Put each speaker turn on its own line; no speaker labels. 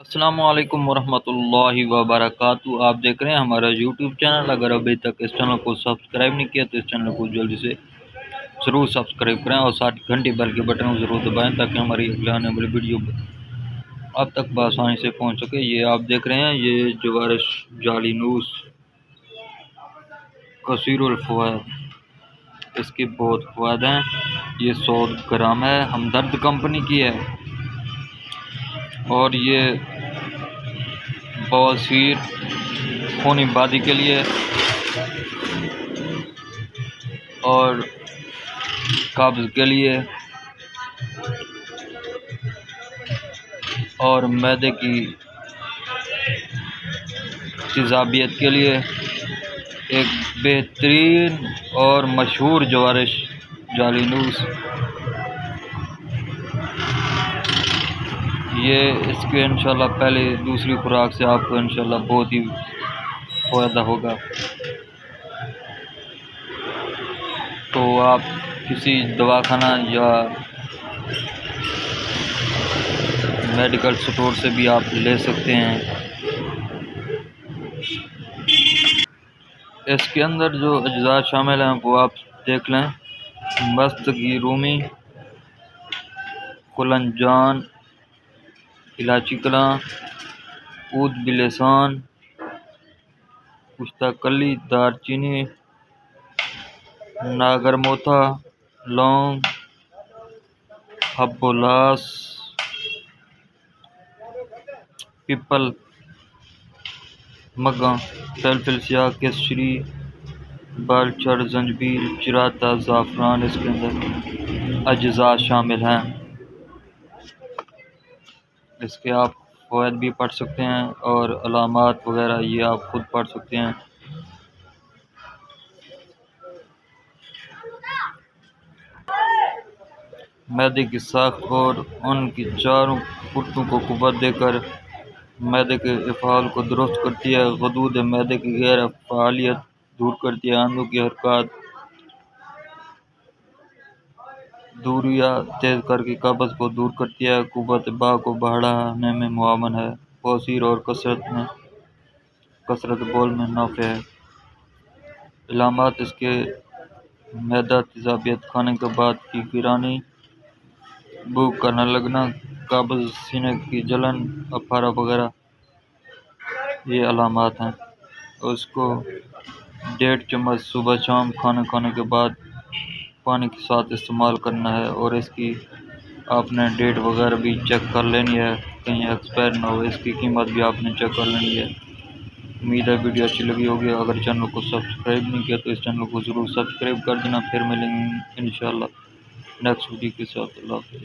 अस्सलामुअलैकुम वरहमतुल्लाहि वबरकातुहू। आप देख रहे हैं हमारा यूट्यूब चैनल। अगर अभी तक इस चैनल को सब्सक्राइब नहीं किया तो इस चैनल को जल्दी से ज़रूर सब्सक्राइब करें और साथ घंटी बेल के बटन को ज़रूर दबाएं ताकि हमारी अगले आने वाली वीडियो आप तक बआसानी से पहुंच सके। ये आप देख रहे हैं, ये जवारिश जालीनूस कसीरुल फ़वाद, इसके बहुत फ़वाद हैं। ये 100 ग्राम है, हमदर्द कंपनी की है और ये बवासीर खूनी बादी के लिए और कब्ज़ के लिए और मैदे की तेज़ाबियत के लिए एक बेहतरीन और मशहूर जवारिश जालीनूस। ये इसके इंशाल्लाह पहले दूसरी खुराक से आपको इंशाल्लाह बहुत ही फ़ायदा होगा। तो आप किसी दवाखाना या मेडिकल स्टोर से भी आप ले सकते हैं। इसके अंदर जो अज्जा शामिल हैं वो आप देख लें: मस्तगी रूमी, कुलंजान, इलाची कलां, ऊद बिलेसान, पुश्ताकली, दारचीनी, नागरमोथा, लौंग, हब्बोलास, पीपल, मगा, टेलफिलसिया, केसरी, बालचर, जंजबील, चिराता, ज़ाफ़रान इसके अंदर अज्जा शामिल हैं। इसके आप फ़वाइद भी पढ़ सकते हैं और अलामात वगैरह ये आप खुद पढ़ सकते हैं। मैदे की साख और उनकी चारों पुट्टों को कुव्वत देकर मैदे के इफ़ाल को दुरुस्त करती है। गदूद मैदे की गैर फ़ालियत दूर करती है। आंतों की हरकत दूरिया तेज़ करके कब्ज़ को दूर करती है। कुव्वत बा को बढ़ाने में मुआवन है। बवासीर और कसरत बोल में नाफ़े है। इलामात इसके मैदा तेज़ाबियत, खाने के बाद की गिरानी, भूख का न लगना, कब्ज़, सीने की जलन, अफारा वगैरह ये अलामात हैं। और इसको 1.5 चम्मच सुबह शाम खाना खाने के बाद पानी के साथ इस्तेमाल करना है। और इसकी आपने डेट वगैरह भी चेक कर लेनी है, कहीं एक्सपायर ना हो। इसकी कीमत भी आपने चेक कर लेनी है। उम्मीद है वीडियो अच्छी लगी होगी। अगर चैनल को सब्सक्राइब नहीं किया तो इस चैनल को ज़रूर सब्सक्राइब कर देना। फिर मिलेंगे इंशाल्लाह नेक्स्ट वीडियो के साथ। अल्लाह हाफ़िज़।